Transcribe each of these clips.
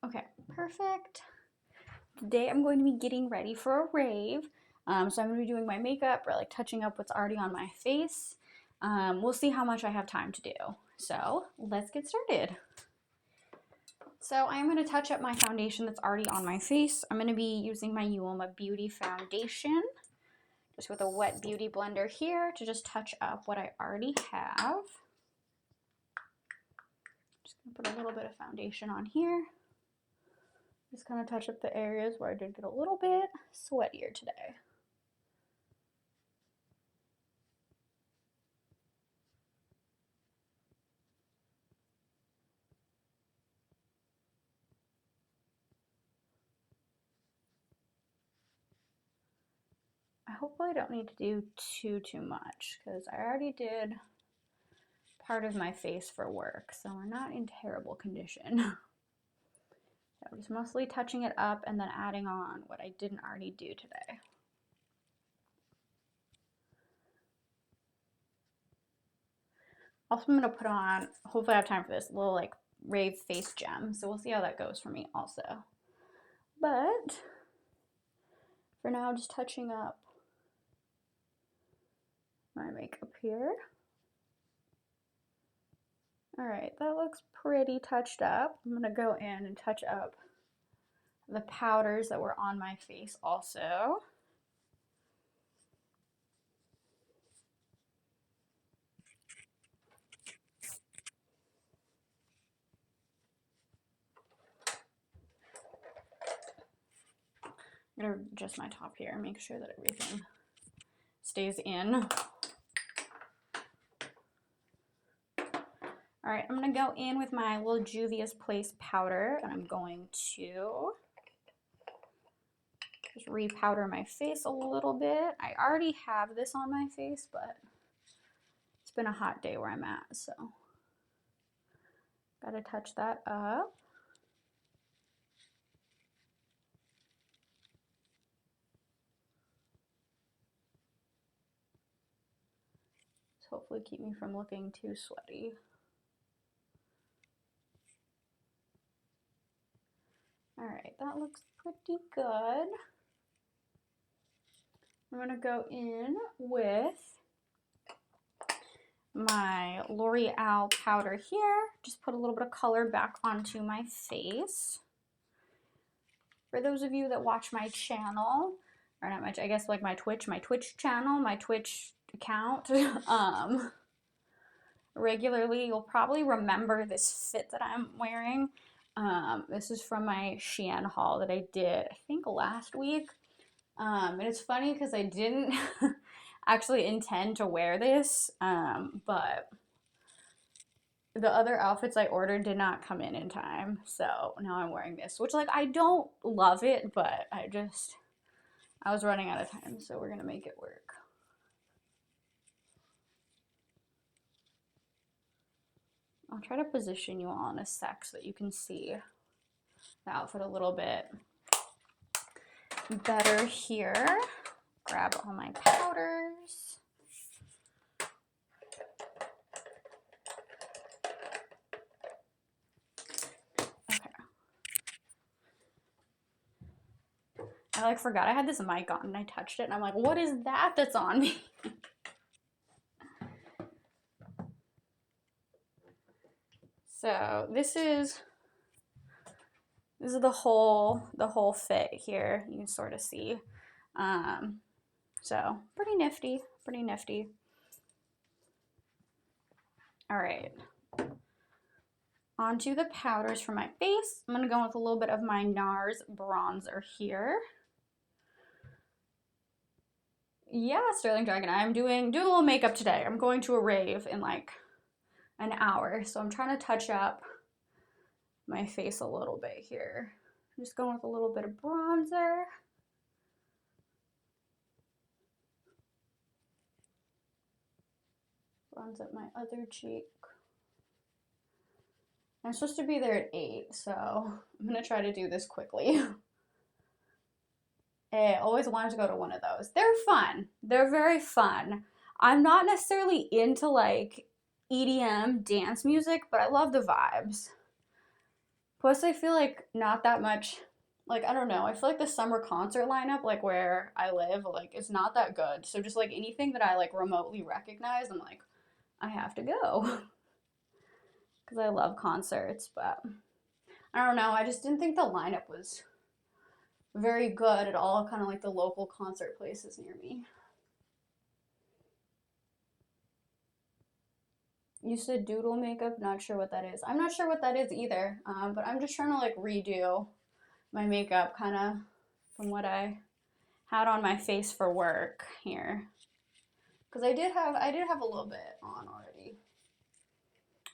Okay, perfect. Today I'm going to be getting ready for a rave. So I'm going to be doing my makeup or like touching up what's already on my face. We'll see how much I have time to do. So let's get started. So I'm going to touch up my foundation that's already on my face. I'm going to be using my Uoma Beauty foundation, just with a wet beauty blender here to just touch up what I already have. Just going to put a little bit of foundation on here. Just kind of touch up the areas where I did get a little bit sweatier today. Hopefully I don't need to do too much because I already did part of my face for work, so we're not in terrible condition. So just mostly touching it up and then adding on what I didn't already do today. Also, I'm going to put on, hopefully I have time for this, little like Rave face gem, so we'll see how that goes for me also. But for now, just touching up my makeup here. Alright, that looks pretty touched up. I'm going to go in and touch up the powders that were on my face also. I'm going to adjust my top here and make sure that everything stays in. Alright, I'm going to go in with my little Juvia's Place powder, and I'm going to just repowder my face a little bit. I already have this on my face, but it's been a hot day where I'm at, so gotta touch that up. So hopefully keep me from looking too sweaty. Alright, that looks pretty good. I'm going to go in with my L'Oreal powder here. Just put a little bit of color back onto my face. For those of you that watch my channel, or not much, I guess like my Twitch channel, my Twitch account, regularly, you'll probably remember this fit that I'm wearing. This is from my Shein haul that I did, I think last week. And it's funny because I didn't actually intend to wear this, but the other outfits I ordered did not come in time, so now I'm wearing this, which like I don't love it, but I was running out of time, so we're gonna make it work. I'll try to position you all in a sec so that you can see the outfit a little bit better here. Grab all my powders. Okay. I like forgot I had this mic on and I touched it and I'm like, what is that that's on me? So this is the whole fit here. You can sort of see. So pretty nifty, pretty nifty. All right. Onto the powders for my face. I'm gonna go with a little bit of my Nars bronzer here. Yeah, Sterling Dragon. I'm doing a little makeup today. I'm going to a rave in like an hour, so I'm trying to touch up my face a little bit here. I'm just going with a little bit of bronzer. Bronze up my other cheek. I'm supposed to be there at 8, so I'm gonna try to do this quickly. I always wanted to go to one of those. They're fun. They're very fun. I'm not necessarily into like EDM dance music, but I love the vibes. Plus, I feel like not that much, like, I don't know. I feel like the summer concert lineup, like where I live, like, is not that good. So just like anything that I like remotely recognize, I'm like, I have to go. Because I love concerts, but I don't know. I just didn't think the lineup was very good at all, kind of like the local concert places near me. You said doodle makeup, not sure what that is. I'm not sure what that is either, but I'm just trying to like redo my makeup kind of from what I had on my face for work here. Because I did have a little bit on already.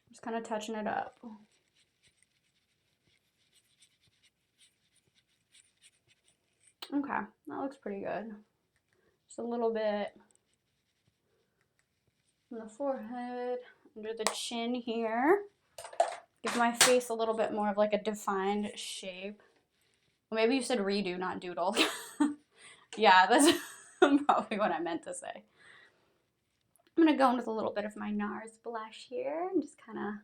Just kind of touching it up. Okay, that looks pretty good. Just a little bit on the forehead, under the chin here. Give my face a little bit more of like a defined shape. Well, maybe you said redo, not doodle. Yeah, that's probably what I meant to say. I'm going to go in with a little bit of my Nars Blush here and just kind of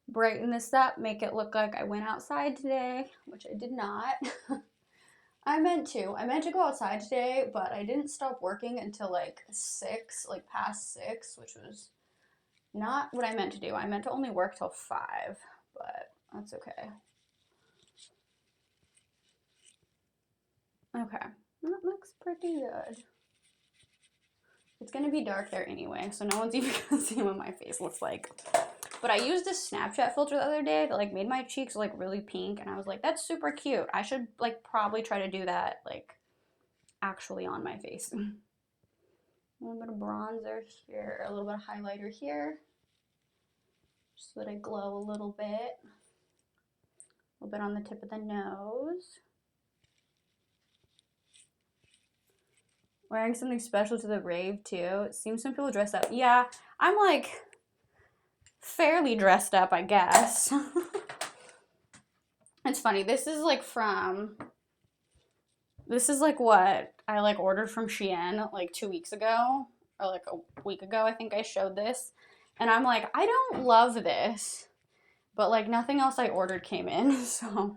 brighten this up, make it look like I went outside today, which I did not. I meant to go outside today, but I didn't stop working until like 6, like past 6, which was not what I meant to do. I meant to only work till 5, but that's okay. Okay, that looks pretty good. It's gonna be dark there anyway, so no one's even gonna see what my face looks like. But I used this Snapchat filter the other day that like made my cheeks like really pink, and I was like, that's super cute. I should like probably try to do that like actually on my face. A little bit of bronzer here, a little bit of highlighter here, just so that I glow a little bit. A little bit on the tip of the nose. Wearing something special to the rave too. It seems some people dress up. Yeah, I'm like fairly dressed up, I guess. It's funny. This is like what I like ordered from Shein like 2 weeks ago, or like a week ago. I think I showed this, and I'm like, I don't love this, but like nothing else I ordered came in, so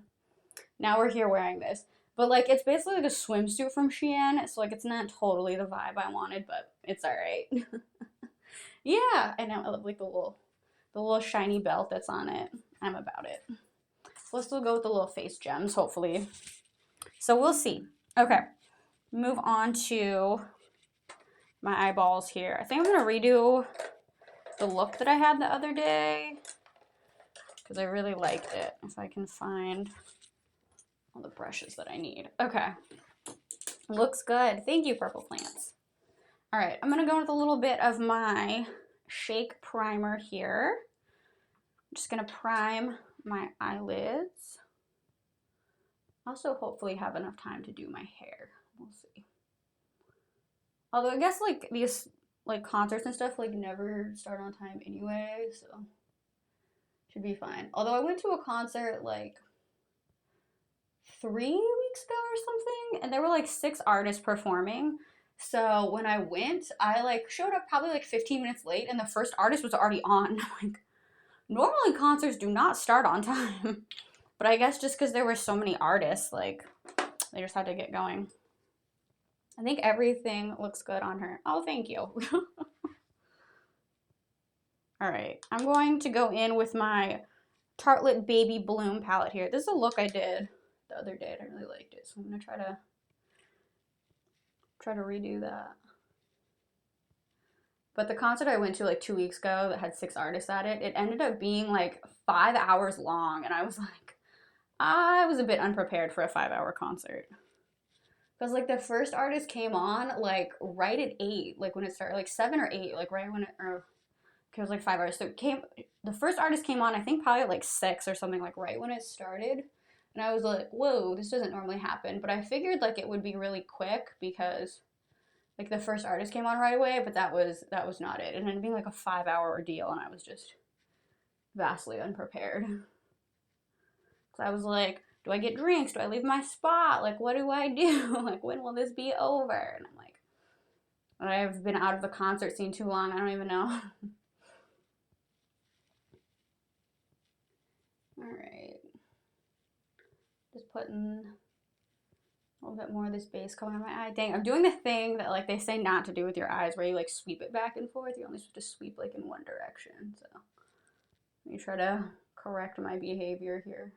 now we're here wearing this. But like it's basically like a swimsuit from Shein, so like it's not totally the vibe I wanted, but it's all right. Yeah, I know. I love like the little shiny belt that's on it. I'm about it. We'll still go with the little face gems, hopefully. So we'll see. Okay, move on to my eyeballs here. I think I'm gonna redo the look that I had the other day because I really liked it. If I can find all the brushes that I need. Okay, looks good. Thank you, Purple Plants. All right, I'm gonna go with a little bit of my Shake Primer here. I'm just gonna prime my eyelids. Also, hopefully have enough time to do my hair. We'll see. Although I guess like these like concerts and stuff like never start on time anyway, so should be fine. Although I went to a concert like 3 weeks ago or something, and there were like 6 artists performing. So when I went, I like showed up probably like 15 minutes late, and the first artist was already on. Like, normally concerts do not start on time, but I guess just because there were so many artists, like they just had to get going. I think everything looks good on her. Oh, thank you. All right, I'm going to go in with my Tartlet Baby Bloom palette here. This is a look I did the other day, and I really liked it, so I'm gonna try to redo that. But the concert I went to like 2 weeks ago that had 6 artists at it, it ended up being like 5 hours long, and I was like, I was a bit unprepared for a 5-hour concert. Because like the first artist came on like right at 8, like when it started, like 7 or 8, like right when it was like 5 hours. So the first artist came on, I think probably at like 6 or something, like right when it started. And I was like, whoa, this doesn't normally happen. But I figured like it would be really quick because like the first artist came on right away, but that was not it. It ended up being like a 5-hour ordeal, and I was just vastly unprepared. So I was like, do I get drinks? Do I leave my spot? Like, what do I do? Like, when will this be over? And I'm like, I've been out of the concert scene too long. I don't even know. All right. putting a little bit more of this base color on my eye. Dang, I'm doing the thing that like they say not to do with your eyes, where you like sweep it back and forth. You're only supposed to sweep like in one direction. So let me try to correct my behavior here.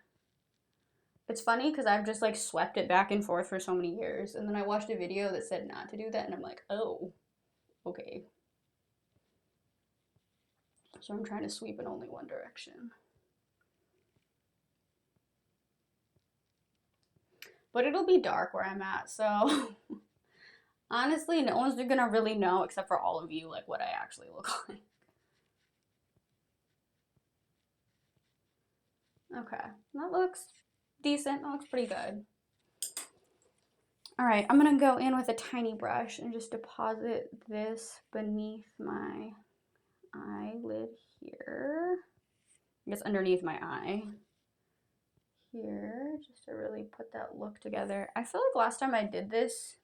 It's funny because I've just like swept it back and forth for so many years, and then I watched a video that said not to do that, and I'm like, oh, okay. So I'm trying to sweep in only one direction. But it'll be dark where I'm at, so honestly, no one's gonna really know except for all of you, like what I actually look like. Okay, that looks decent. That looks pretty good. All right, I'm gonna go in with a tiny brush and just deposit this beneath my eyelid here. I guess underneath my eye here, just to really put that look together. I feel like last time I did this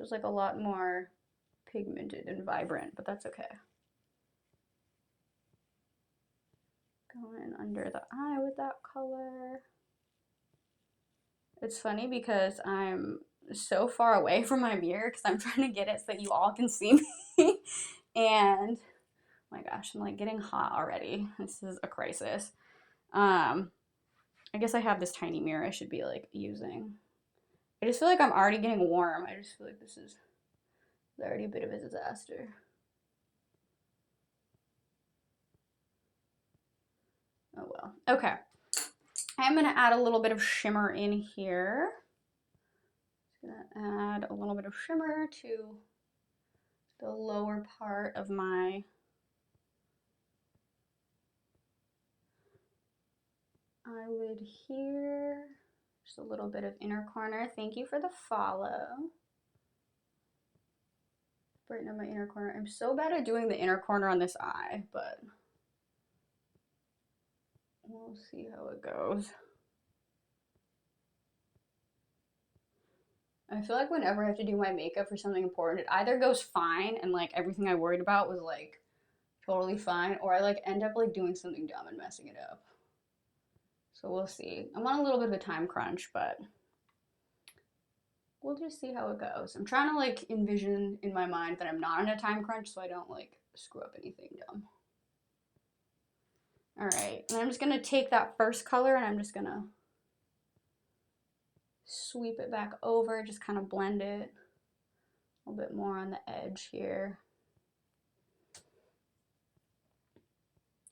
was like a lot more pigmented and vibrant, but that's okay. Going under the eye with that color. It's funny because I'm so far away from my mirror because I'm trying to get it so that you all can see me. And oh my gosh, I'm like getting hot already. This is a crisis. I guess I have this tiny mirror I should be like using. I just feel like I'm already getting warm. I just feel like this is already a bit of a disaster. Oh well. Okay. I'm going to add a little bit of shimmer in here. Just going to add a little bit of shimmer to the lower part of my eyelid here. Just a little bit of inner corner. Thank you for the follow. Brighten up my inner corner. I'm so bad at doing the inner corner on this eye, but we'll see how it goes. I feel like whenever I have to do my makeup for something important, it either goes fine and like everything I worried about was like totally fine, or I like end up like doing something dumb and messing it up. So we'll see. I'm on a little bit of a time crunch, but we'll just see how it goes. I'm trying to like envision in my mind that I'm not on a time crunch so I don't like screw up anything dumb. All right, and I'm just gonna take that first color and I'm just gonna sweep it back over, just kind of blend it a little bit more on the edge here.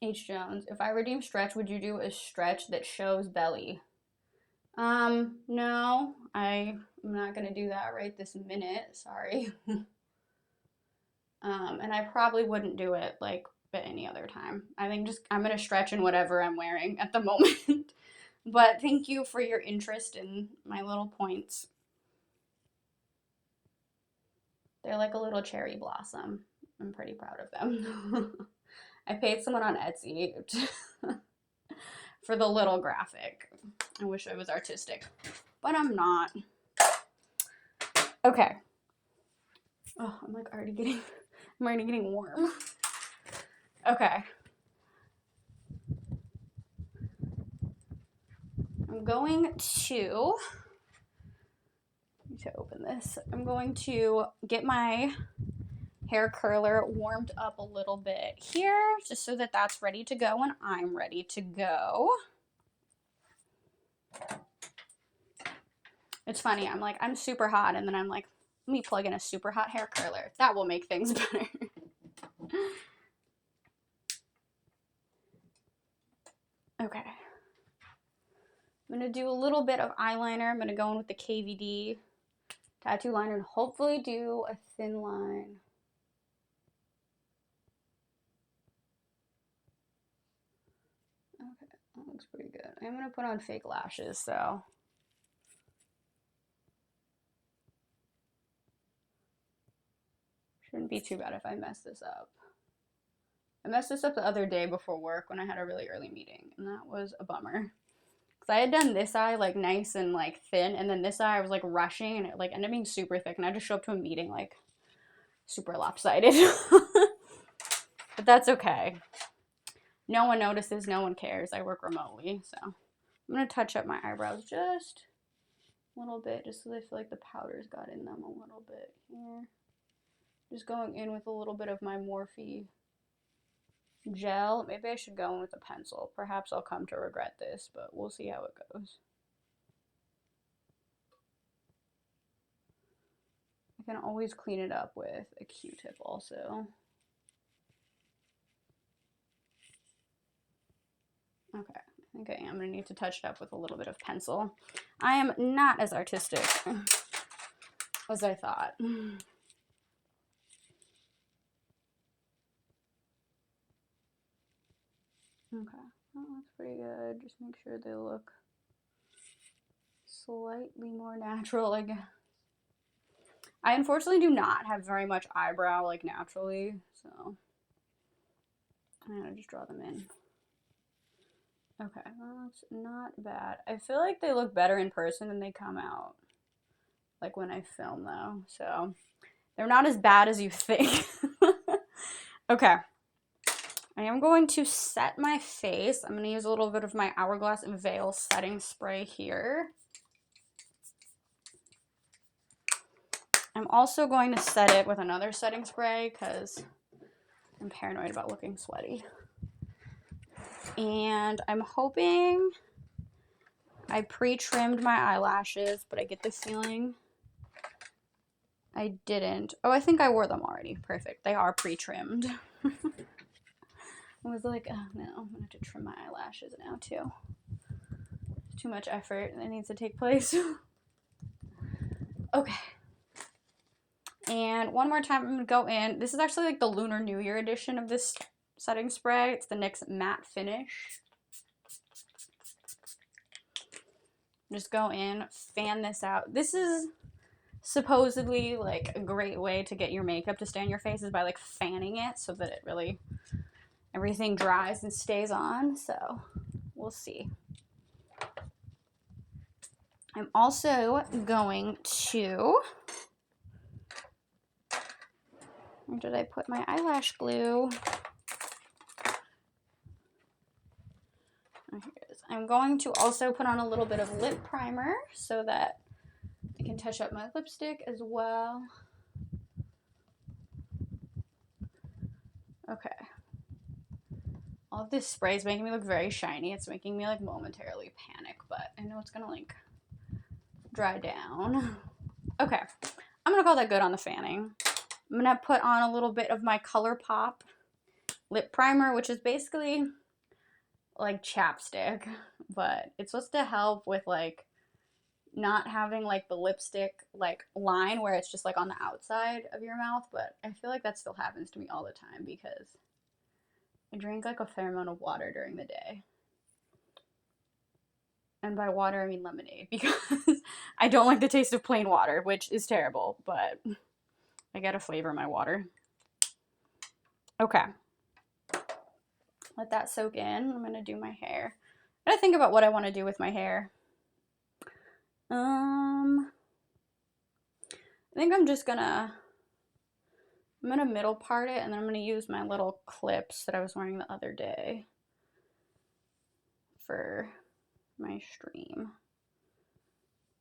H. Jones, if I redeem stretch, would you do a stretch that shows belly? No, I'm not gonna do that right this minute, sorry. And I probably wouldn't do it like at any other time. I think just I'm gonna stretch in whatever I'm wearing at the moment. But thank you for your interest in my little points. They're like a little cherry blossom. I'm pretty proud of them. I paid someone on Etsy for the little graphic. I wish I was artistic, but I'm not. Okay. Oh, I'm already getting warm. Okay. I'm going to open this. I'm going to get my hair curler warmed up a little bit here, just so that that's ready to go when I'm ready to go. It's funny, I'm super hot, and then I'm like, let me plug in a super hot hair curler. That will make things better. Okay. I'm going to do a little bit of eyeliner. I'm going to go in with the KVD tattoo liner and hopefully do a thin line. Okay, that looks pretty good. I'm going to put on fake lashes, so. Shouldn't be too bad if I mess this up. I messed this up the other day before work when I had a really early meeting, and that was a bummer. Because I had done this eye like nice and like thin, and then this eye I was like rushing, and it like ended up being super thick, and I just showed up to a meeting like super lopsided. But that's okay. No one notices, no one cares. I work remotely, so I'm going to touch up my eyebrows just a little bit, just so I feel like the powder's got in them a little bit here. Just going in with a little bit of my Morphe gel. Maybe I should go in with a pencil. Perhaps I'll come to regret this, but we'll see how it goes. I can always clean it up with a Q-tip also. Okay, I think I am going to need to touch it up with a little bit of pencil. I am not as artistic as I thought. Okay, that looks pretty good. Just make sure they look slightly more natural, I guess. I unfortunately do not have very much eyebrow, like, naturally, so I'm gonna just draw them in. Okay, that looks not bad. I feel like they look better in person than they come out, like, when I film, though, so they're not as bad as you think. Okay. I am going to set my face. I'm going to use a little bit of my Hourglass Veil setting spray here. I'm also going to set it with another setting spray because I'm paranoid about looking sweaty. And I'm hoping I pre-trimmed my eyelashes, but I get the feeling I didn't. Oh, I think I wore them already. Perfect. They are pre-trimmed. I was like, oh no, I'm gonna have to trim my eyelashes now too. Too much effort that needs to take place. Okay. And one more time, I'm gonna go in. This is actually like the Lunar New Year edition of this setting spray. It's the NYX Matte Finish. Just go in, fan this out. This is supposedly like a great way to get your makeup to stay on your face is by like fanning it so that it really, everything dries and stays on. So we'll see. I'm also going to, where did I put my eyelash glue? Oh, here it is. I'm going to also put on a little bit of lip primer so that I can touch up my lipstick as well. Okay. All of this spray is making me look very shiny. It's making me like momentarily panic, but I know it's gonna like dry down. Okay, I'm gonna call that good on the fanning. I'm gonna put on a little bit of my ColourPop lip primer, which is basically like chapstick, but it's supposed to help with like not having like the lipstick like line where it's just like on the outside of your mouth, but I feel like that still happens to me all the time because I drink like a fair amount of water during the day. And by water, I mean lemonade, because I don't like the taste of plain water, which is terrible, but I gotta flavor my water. Okay. Let that soak in. I'm gonna do my hair. I gotta think about what I want to do with my hair. I think I'm gonna middle part it, and then I'm gonna use my little clips that I was wearing the other day for my stream.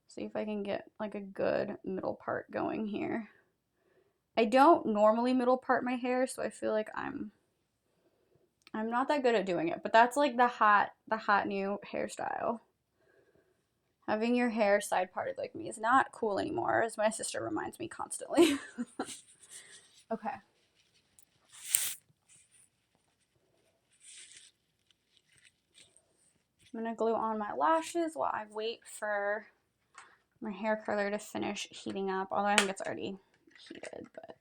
See if I can get like a good middle part going here. I don't normally middle part my hair, so I feel like I'm not that good at doing it, but that's like the hot new hairstyle. Having your hair side parted like me is not cool anymore, as my sister reminds me constantly. Okay. I'm gonna glue on my lashes while I wait for my hair curler to finish heating up, although I think it's already heated, but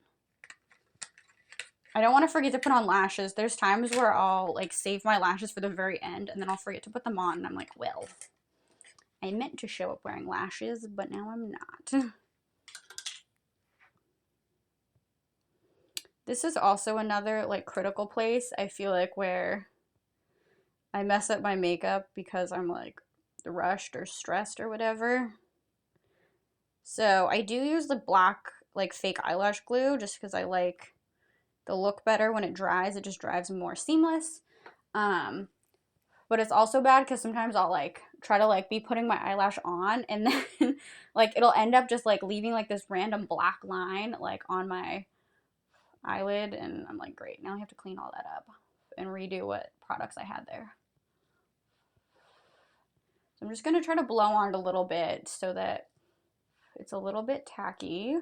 I don't want to forget to put on lashes. There's times where I'll like save my lashes for the very end and then I'll forget to put them on and I'm like, well, I meant to show up wearing lashes, but now I'm not. This is also another like critical place, I feel like, where I mess up my makeup because I'm like rushed or stressed or whatever. So I do use the black like fake eyelash glue just because I like the look better when it dries. It just dries more seamless. But it's also bad because sometimes I'll like try to like be putting my eyelash on, and then like it'll end up just like leaving like this random black line like on my eyelid, and I'm like, great, now I have to clean all that up and redo what products I had there. So I'm just going to try to blow on it a little bit so that it's a little bit tacky.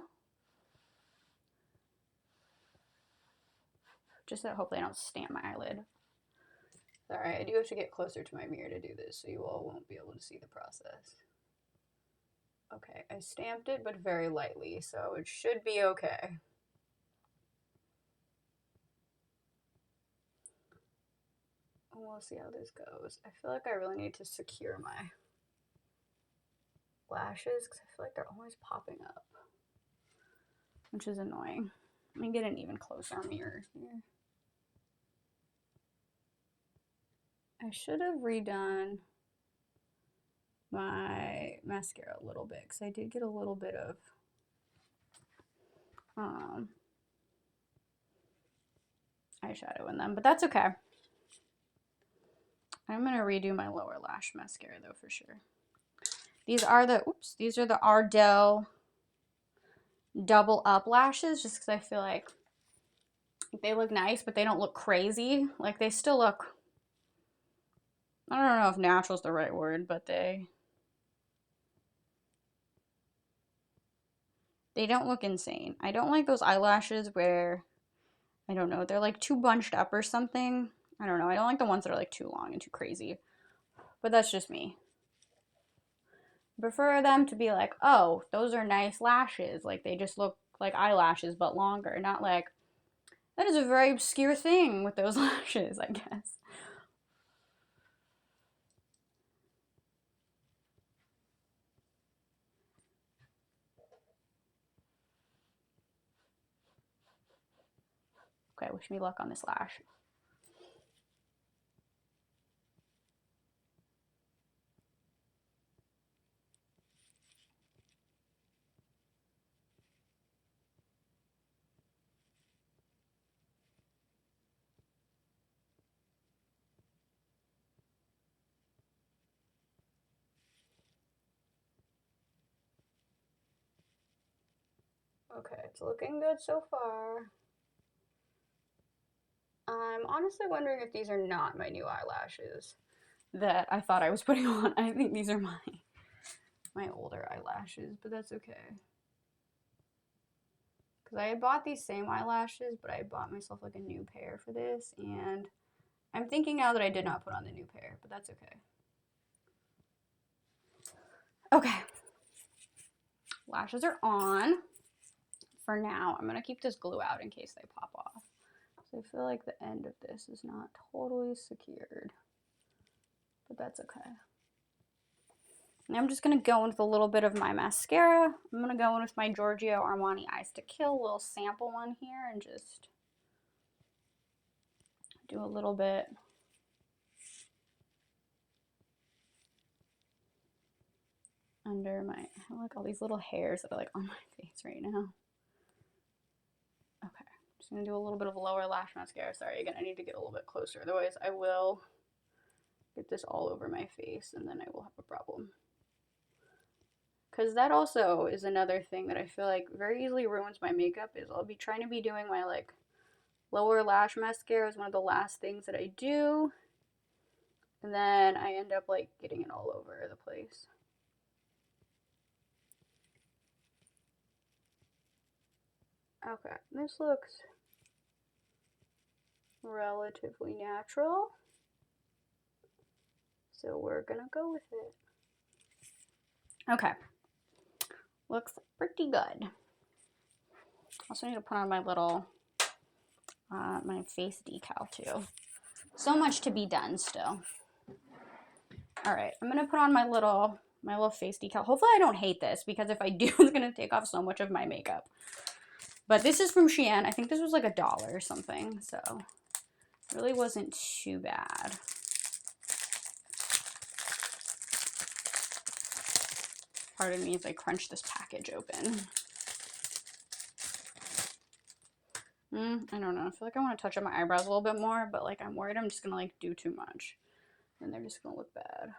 Just so hopefully I don't stamp my eyelid. Alright, I do have to get closer to my mirror to do this so you all won't be able to see the process. Okay, I stamped it but very lightly, so it should be okay. We'll see how this goes. I feel like I really need to secure my lashes because I feel like they're always popping up, which is annoying. Let me get an even closer mirror here. I should have redone my mascara a little bit because I did get a little bit of eyeshadow in them, but that's okay. I'm going to redo my lower lash mascara though for sure. These are the Ardell double up lashes just because I feel like they look nice, but they don't look crazy. Like they still look, I don't know if natural is the right word, but they don't look insane. I don't like those eyelashes where, I don't know, they're like too bunched up or something. I don't know. I don't like the ones that are like too long and too crazy. But that's just me. I prefer them to be like, oh, those are nice lashes. Like they just look like eyelashes but longer. Not like, that is a very obscure thing with those lashes, I guess. Okay, wish me luck on this lash. Okay, it's looking good so far. I'm honestly wondering if these are not my new eyelashes that I thought I was putting on. I think these are my older eyelashes, but that's okay. Because I had bought these same eyelashes, but I bought myself like a new pair for this, and I'm thinking now that I did not put on the new pair, but that's okay. Okay. Lashes are on. For now, I'm going to keep this glue out in case they pop off. So I feel like the end of this is not totally secured, but that's okay. Now I'm just going to go in with a little bit of my mascara. I'm going to go in with my Giorgio Armani Eyes to Kill, a little sample one here, and just do a little bit. Under my, I have like all these little hairs that are like on my face right now. Okay, I'm just going to do a little bit of lower lash mascara. Sorry, again, I need to get a little bit closer. Otherwise, I will get this all over my face, and then I will have a problem. Because that also is another thing that I feel like very easily ruins my makeup, is I'll be trying to be doing my like lower lash mascara is one of the last things that I do, and then I end up like getting it all over the place. Okay, this looks relatively natural, so we're gonna go with it. Okay, looks pretty good. Also need to put on my little my face decal too. So much to be done still. All right, I'm gonna put on my little face decal. Hopefully I don't hate this, because if I do, it's gonna take off so much of my makeup. But this is from Shein. I think this was like $1 or something, so it really wasn't too bad. Pardon me as I crunch this package open. I don't know. I feel like I want to touch up my eyebrows a little bit more, but like I'm worried I'm just gonna like do too much, and they're just gonna look bad.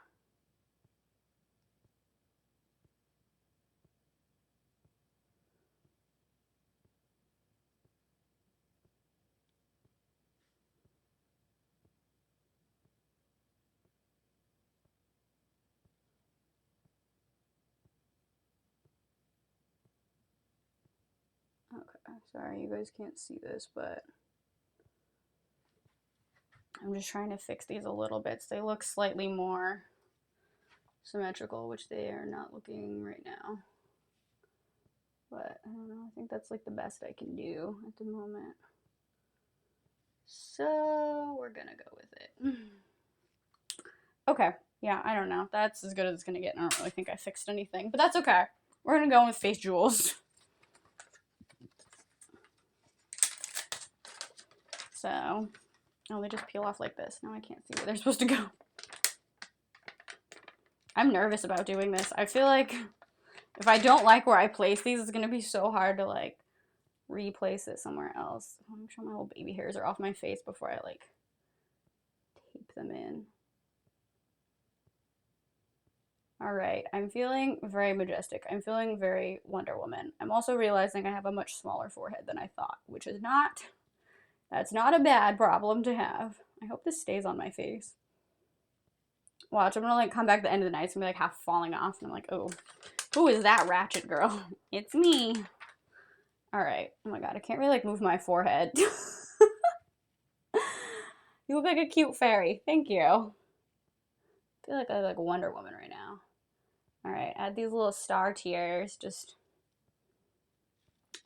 Sorry, you guys can't see this, but I'm just trying to fix these a little bit so they look slightly more symmetrical, which they are not looking right now. But I don't know, I think that's like the best I can do at the moment. So we're gonna go with it. Okay, yeah, I don't know. That's as good as it's gonna get. I don't really think I fixed anything, but that's okay. We're gonna go with Face Jewels. So, oh, they just peel off like this. Now I can't see where they're supposed to go. I'm nervous about doing this. I feel like if I don't like where I place these, it's gonna be so hard to like replace it somewhere else. I'm sure my little baby hairs are off my face before I like tape them in. All right, I'm feeling very majestic. I'm feeling very Wonder Woman. I'm also realizing I have a much smaller forehead than I thought, which is not, that's not a bad problem to have. I hope this stays on my face. Watch, I'm gonna like come back at the end of the night, it's gonna be like half falling off, and I'm like, oh, who is that ratchet girl? It's me. All right, oh my god, I can't really like move my forehead. You look like a cute fairy, thank you. I feel like I look like Wonder Woman right now. All right, add these little star tears, just,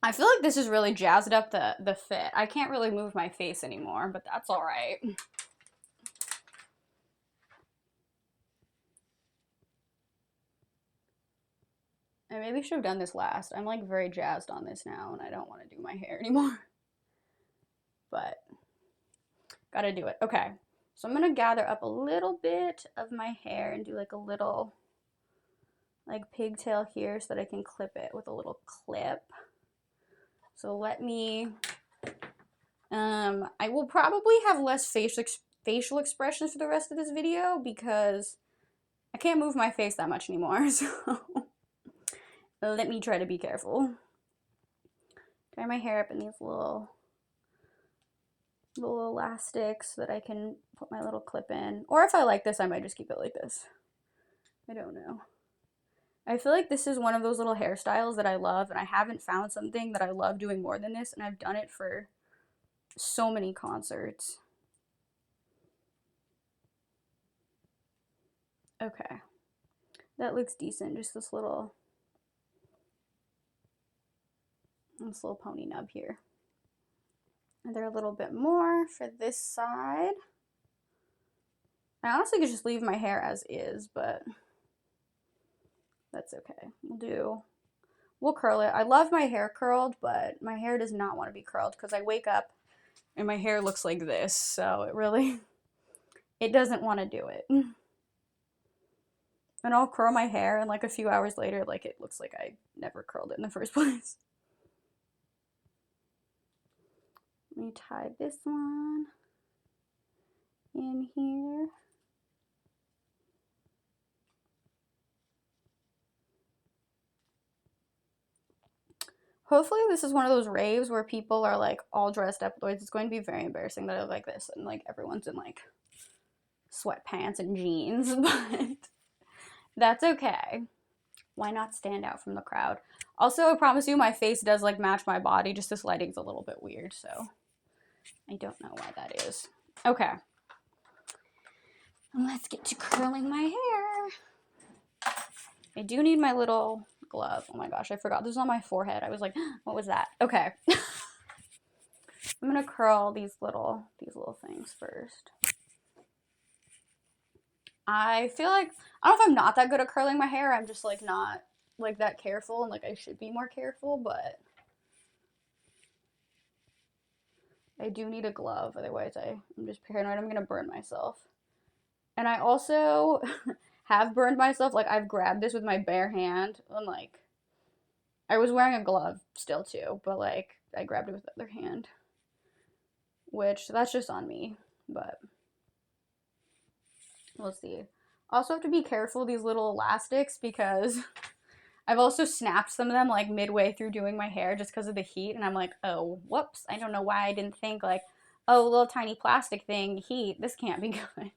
I feel like this has really jazzed up the fit. I can't really move my face anymore, but that's all right. I maybe should have done this last. I'm like very jazzed on this now and I don't want to do my hair anymore. But gotta do it. Okay, so I'm gonna gather up a little bit of my hair and do like a little like pigtail here so that I can clip it with a little clip. So let me, I will probably have less facial expressions for the rest of this video because I can't move my face that much anymore, so let me try to be careful. Tie my hair up in these little elastics so that I can put my little clip in. Or if I like this, I might just keep it like this. I don't know. I feel like this is one of those little hairstyles that I love, and I haven't found something that I love doing more than this, and I've done it for so many concerts. Okay. That looks decent, just this little pony nub here. And there a little bit more for this side. I honestly could just leave my hair as is, but that's okay. We'll curl it. I love my hair curled, but my hair does not want to be curled because I wake up and my hair looks like this, so it doesn't want to do it. And I'll curl my hair and like a few hours later, like it looks like I never curled it in the first place. Let me tie this one in here. Hopefully this is one of those raves where people are like all dressed up. Otherwise it's going to be very embarrassing that I look like this and like everyone's in like sweatpants and jeans, but that's okay. Why not stand out from the crowd? Also, I promise you my face does like match my body, just this lighting's a little bit weird, so I don't know why that is. Okay. Let's get to curling my hair. I do need my little glove. Oh my gosh, I forgot this is on my forehead. I was like, what was that? Okay. I'm gonna curl these little things first. I feel like, I don't know if I'm not that good at curling my hair. I'm just like not like that careful, and like I should be more careful, but I do need a glove. Otherwise I'm just paranoid I'm gonna burn myself. And I also have burned myself. Like I've grabbed this with my bare hand and like I was wearing a glove still too, but like I grabbed it with the other hand, which that's just on me, but we'll see. Also have to be careful these little elastics because I've also snapped some of them like midway through doing my hair just because of the heat, and I'm like, oh, whoops, I don't know why I didn't think like, oh, little tiny plastic thing, heat, this can't be good.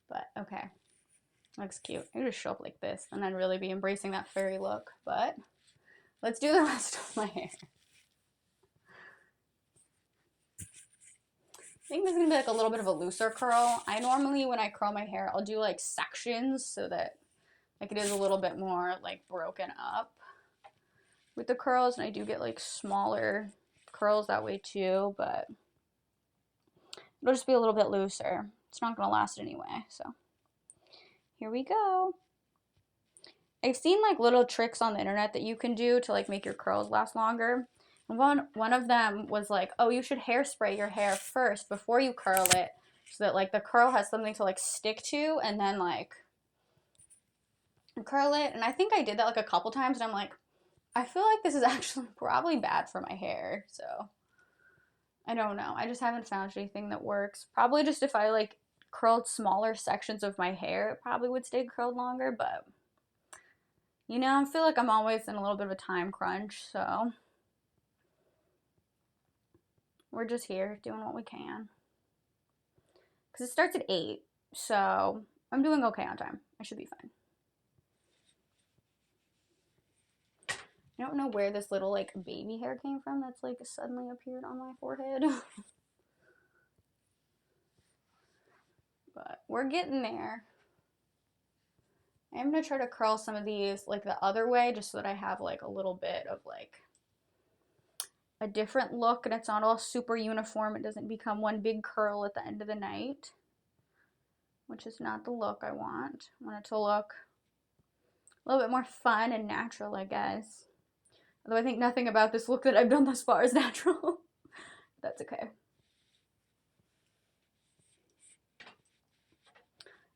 But okay, looks cute. I just show up like this and I'd really be embracing that fairy look, but let's do the rest of my hair. think this is gonna be like a little bit of a looser curl. I normally, when I curl my hair, I'll do like sections so that like it is a little bit more like broken up with the curls, and I do get like smaller curls that way too, but it'll just be a little bit looser. It's not gonna last anyway, so here we go. I've seen like little tricks on the internet that you can do to like make your curls last longer. And one of them was like, oh, you should hairspray your hair first before you curl it, so that like the curl has something to like stick to, and then like curl it. And I think I did that like a couple times, and I'm like, I feel like this is actually probably bad for my hair, so I don't know. I just haven't found anything that works. Probably just if I like curled smaller sections of my hair, it probably would stay curled longer, but you know, I feel like I'm always in a little bit of a time crunch, so we're just here doing what we can. Because it starts at 8, so I'm doing okay on time. I should be fine. I don't know where this little like baby hair came from that's like suddenly appeared on my forehead. But we're getting there. I'm going to try to curl some of these like the other way just so that I have like a little bit of like a different look and it's not all super uniform. It doesn't become one big curl at the end of the night, which is not the look I want. I want it to look a little bit more fun and natural, I guess. Although I think nothing about this look that I've done thus far is natural. That's okay.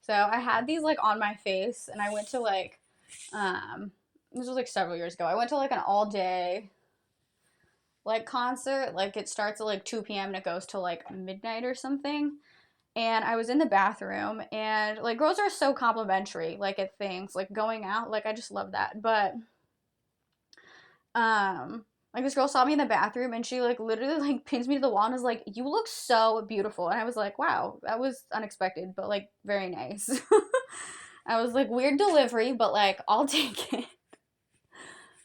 So I had these like on my face and I went to like, this was like several years ago. I went to like an all day like concert. Like it starts at like 2 p.m. and it goes to like midnight or something. And I was in the bathroom and like girls are so complimentary like at things like going out. Like I just love that. But like this girl saw me in the bathroom and she like literally like pins me to the wall and was like, you look so beautiful. And I was like, wow, that was unexpected, but like very nice. I was like, weird delivery, but like I'll take it.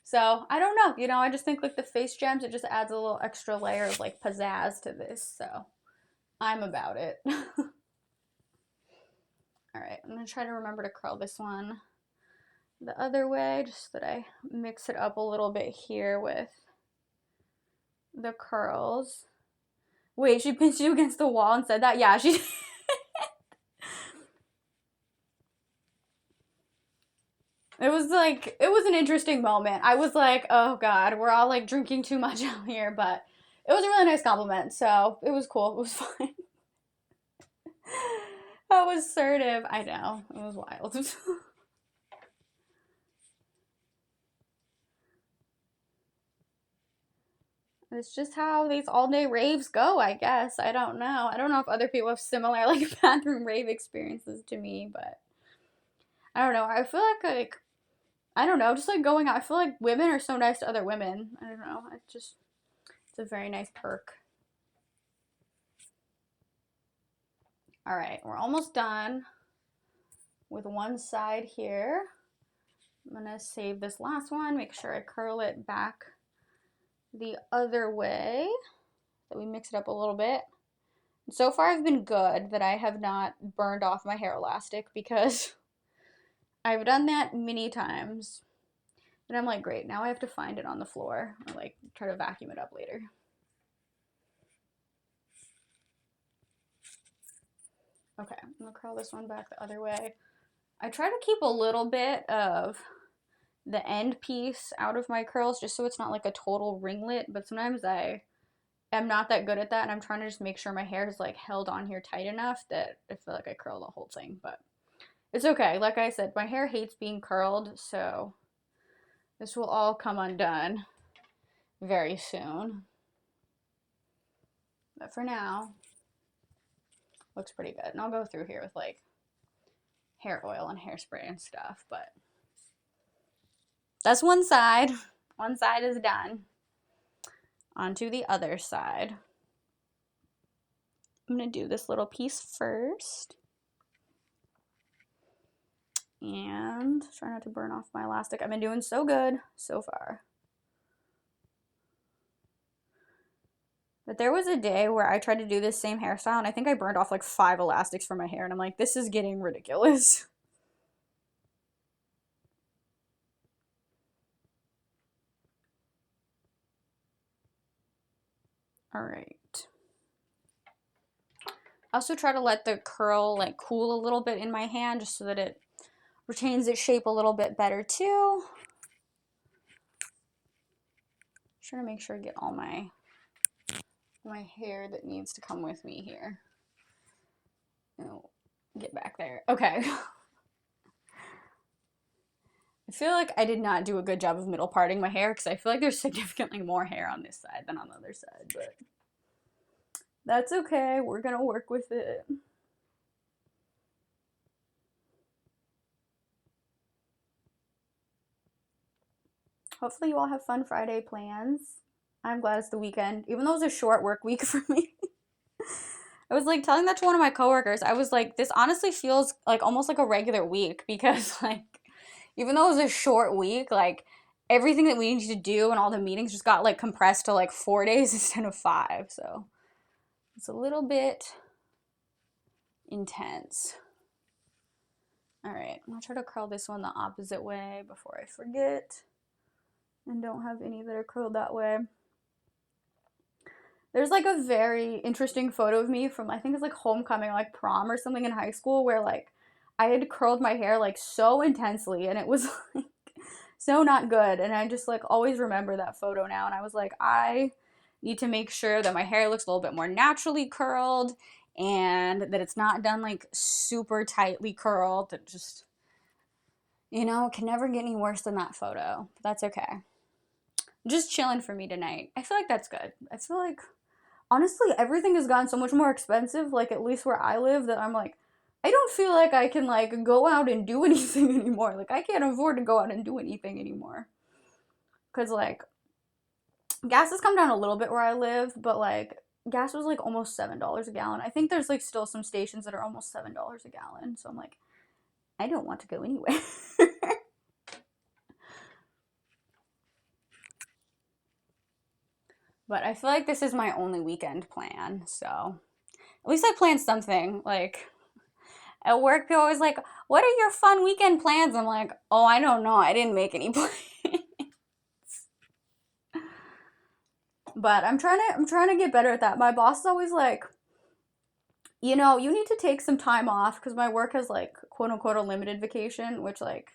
So I don't know, you know, I just think like the face gems, it just adds a little extra layer of like pizzazz to this. So I'm about it. All right, I'm gonna try to remember to curl this one the other way, just so that I mix it up a little bit here with the curls. Wait, she pinched you against the wall and said that? Yeah, she It was like, it was an interesting moment. I was like, oh God, we're all like drinking too much out here, but it was a really nice compliment, so it was cool. It was fine. That was assertive. I know. It was wild. It's just how these all-day raves go, I guess. I don't know. I don't know if other people have similar like bathroom rave experiences to me, but I don't know. I feel like I don't know, just like going out. I feel like women are so nice to other women. I don't know. It's a very nice perk. All right, we're almost done with one side here. I'm gonna save this last one, make sure I curl it back the other way, so we mix it up a little bit. So far I've been good that I have not burned off my hair elastic because I've done that many times. And I'm like, great, now I have to find it on the floor or like try to vacuum it up later. Okay, I'm gonna curl this one back the other way. I try to keep a little bit of the end piece out of my curls just so it's not like a total ringlet, but sometimes I am not that good at that and I'm trying to just make sure my hair is like held on here tight enough that I feel like I curl the whole thing, but it's okay. Like I said, my hair hates being curled, so this will all come undone very soon. But for now, looks pretty good. And I'll go through here with like hair oil and hairspray and stuff, but that's one side. One side is done. On to the other side. I'm going to do this little piece first. And try not to burn off my elastic. I've been doing so good so far. But there was a day where I tried to do this same hairstyle and I think I burned off like 5 elastics from my hair and I'm like, this is getting ridiculous. All right. I also try to let the curl like cool a little bit in my hand just so that it retains its shape a little bit better too. Trying to make sure I get all my hair that needs to come with me here. Oh, get back there. Okay. I feel like I did not do a good job of middle parting my hair because I feel like there's significantly more hair on this side than on the other side, but that's okay. We're gonna work with it. Hopefully you all have fun Friday plans. I'm glad it's the weekend, even though it was a short work week for me. I was like telling that to one of my coworkers. I was like, this honestly feels like almost like a regular week because like even though it was a short week, like everything that we needed to do and all the meetings just got like compressed to like 4 days instead of 5. So it's a little bit intense. All right, I'm gonna try to curl this one the opposite way before I forget and don't have any that are curled that way. There's like a very interesting photo of me from I think it's like homecoming, like prom or something in high school where like I had curled my hair like so intensely and it was like so not good. And I just like always remember that photo now. And I was like, I need to make sure that my hair looks a little bit more naturally curled and that it's not done like super tightly curled. That just, you know, can never get any worse than that photo. But that's okay. Just chilling for me tonight. I feel like that's good. I feel like honestly everything has gotten so much more expensive, like at least where I live, that I'm like, I don't feel like I can like go out and do anything anymore. Like I can't afford to go out and do anything anymore. Cause like gas has come down a little bit where I live, but like gas was like almost $7 a gallon. I think there's like still some stations that are almost $7 a gallon. So I'm like, I don't want to go anywhere. But I feel like this is my only weekend plan, so at least I planned something. Like at work, they're always like, "What are your fun weekend plans?" I'm like, "Oh, I don't know. I didn't make any plans." But I'm trying to get better at that. My boss is always like, you know, you need to take some time off because my work has like quote unquote a limited vacation, which like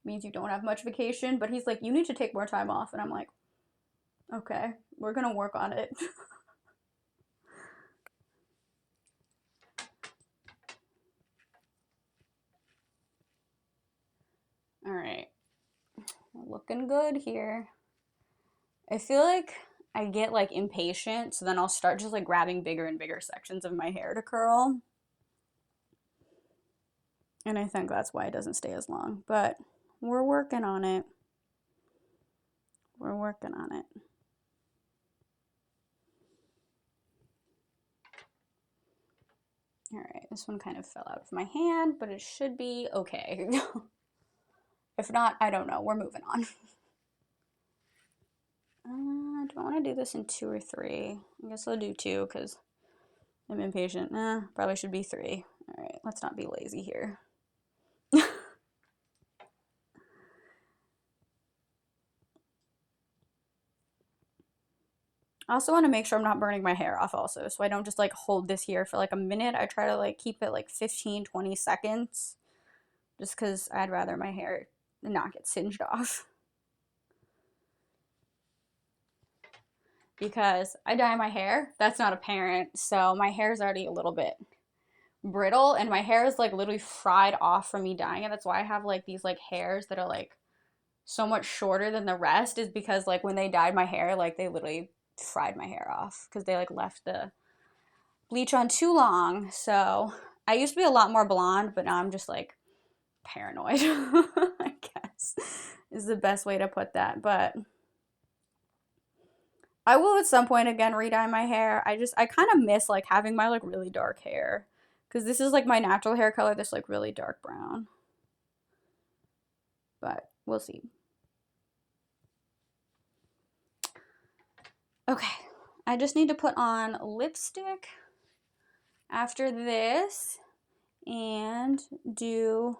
means you don't have much vacation. But he's like, you need to take more time off, and I'm like, okay, we're gonna work on it. All right, looking good here. I feel like I get like impatient, so then I'll start just like grabbing bigger and bigger sections of my hair to curl. And I think that's why it doesn't stay as long. But we're working on it. We're working on it. All right, this one kind of fell out of my hand, but it should be okay. If not, I don't know. We're moving on. Do I want to do this in 2 or 3? I guess I'll do 2 because I'm impatient. Probably should be 3. All right, let's not be lazy here. I also want to make sure I'm not burning my hair off also, so I don't just like hold this here for like a minute. I try to like keep it like 15-20 seconds just because I'd rather my hair not get singed off. Because I dye my hair, that's not apparent, so my hair is already a little bit brittle and my hair is like literally fried off from me dyeing it. That's why I have like these like hairs that are like so much shorter than the rest, is because like when they dyed my hair, like they literally fried my hair off because they like left the bleach on too long. So I used to be a lot more blonde, but now I'm just like paranoid, I guess is the best way to put that. But I will at some point again re-dye my hair. I kind of miss like having my like really dark hair because this is like my natural hair color, this like really dark brown. But we'll see. Okay, I just need to put on lipstick after this and do,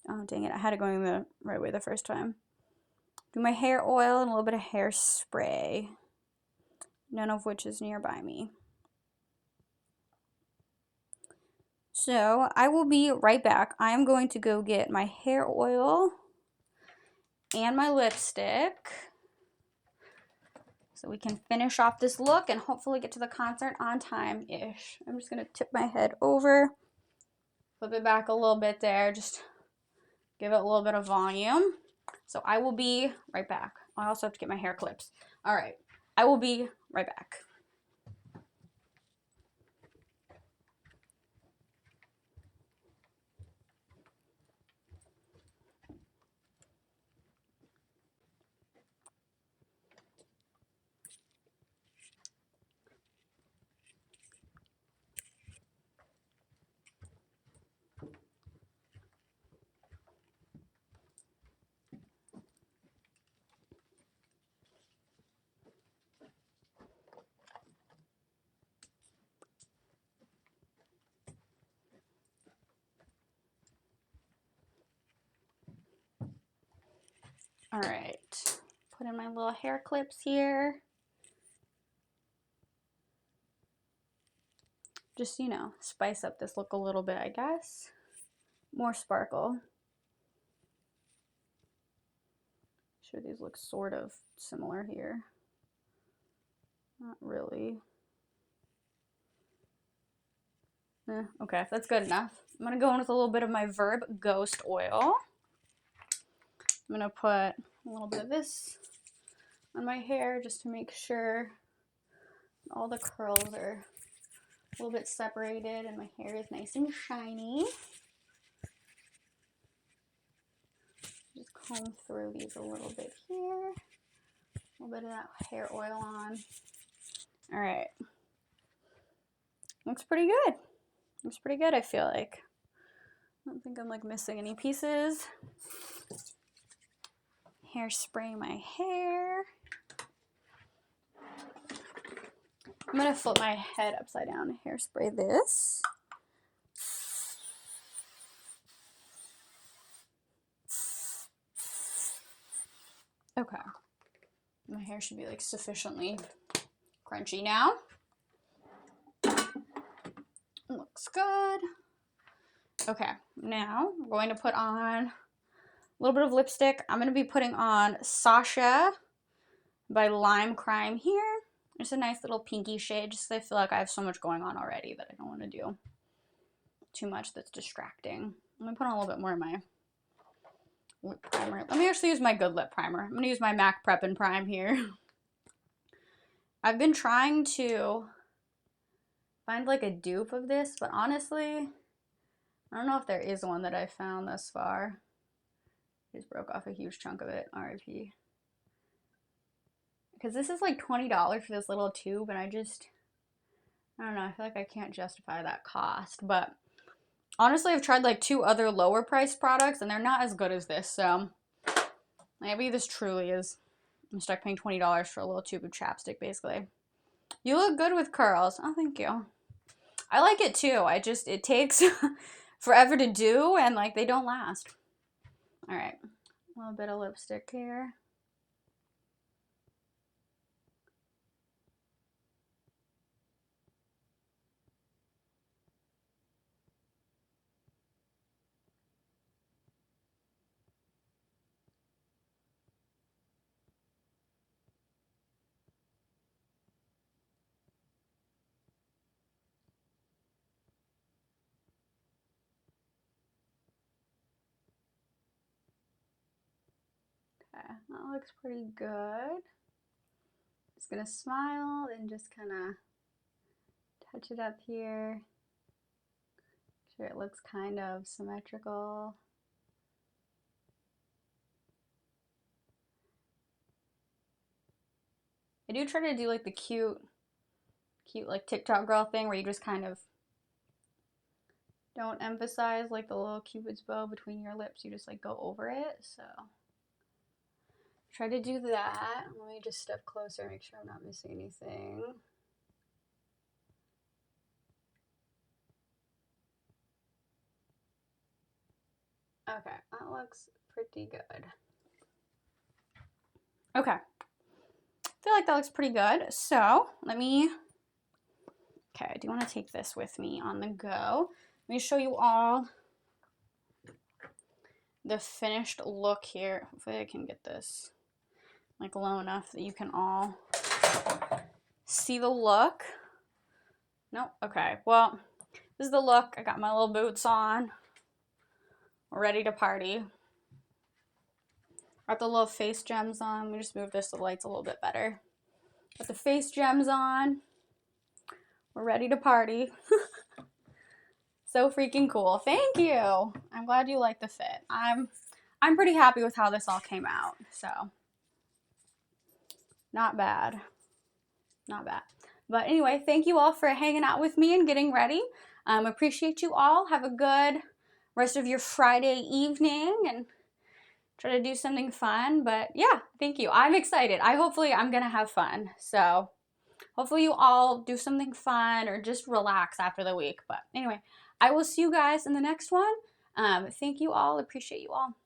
oh dang it, I had it going the right way the first time. Do my hair oil and a little bit of hairspray, none of which is nearby me. So I will be right back. I am going to go get my hair oil and my lipstick so we can finish off this look and hopefully get to the concert on time-ish. I'm just gonna tip my head over, flip it back a little bit there, just give it a little bit of volume. So I will be right back. I also have to get my hair clips. All right, I will be right back. All right, put in my little hair clips here. Just, you know, spice up this look a little bit, I guess. More sparkle. Sure, these look sort of similar here. Not really. Okay, that's good enough. I'm gonna go in with a little bit of my Verb Ghost oil. I'm gonna put a little bit of this on my hair just to make sure all the curls are a little bit separated and my hair is nice and shiny. Just comb through these a little bit here. A little bit of that hair oil on. All right. Looks pretty good. Looks pretty good, I feel like. I don't think I'm like missing any pieces. Hairspray my hair. I'm gonna flip my head upside down and hairspray this. Okay. My hair should be like sufficiently crunchy now. Looks good. Okay, now I'm going to put on a little bit of lipstick. I'm going to be putting on Sasha by Lime Crime here. It's a nice little pinky shade, just because I feel like I have so much going on already that I don't want to do too much that's distracting. I'm going to put on a little bit more of my lip primer. Let me actually use my Good Lip Primer. I'm going to use my MAC Prep and Prime here. I've been trying to find like a dupe of this, but honestly, I don't know if there is one that I found thus far. I just broke off a huge chunk of it, RIP. Because this is like $20 for this little tube, and I don't know, I feel like I can't justify that cost. But honestly, I've tried like 2 other lower priced products, and they're not as good as this, so maybe this truly is, I'm stuck paying $20 for a little tube of chapstick, basically. You look good with curls. Oh, thank you. I like it too. It takes forever to do, and like they don't last. All right, a little bit of lipstick here. Okay, that looks pretty good. Just gonna smile and just kind of touch it up here. Make sure it looks kind of symmetrical. I do try to do like the cute like TikTok girl thing where you just kind of don't emphasize like the little cupid's bow between your lips. You just like go over it. So try to do that. Let me just step closer, make sure I'm not missing anything. Okay, that looks pretty good. Okay, I feel like that looks pretty good. So let me, okay, I do want to take this with me on the go. Let me show you all the finished look here. Hopefully I can get this like low enough that you can all see the look. Nope, okay, well, this is the look. I got my little boots on. We're ready to party. Got the little face gems on. Let me just move this so the light's a little bit better. Got the face gems on. We're ready to party. So freaking cool. Thank you. I'm glad you like the fit. I'm pretty happy with how this all came out. So not bad. Not bad. But anyway, thank you all for hanging out with me and getting ready. Appreciate you all. Have a good rest of your Friday evening and try to do something fun. But yeah, thank you. I'm excited. Hopefully I'm gonna have fun. So hopefully you all do something fun or just relax after the week. But anyway, I will see you guys in the next one. Thank you all. Appreciate you all.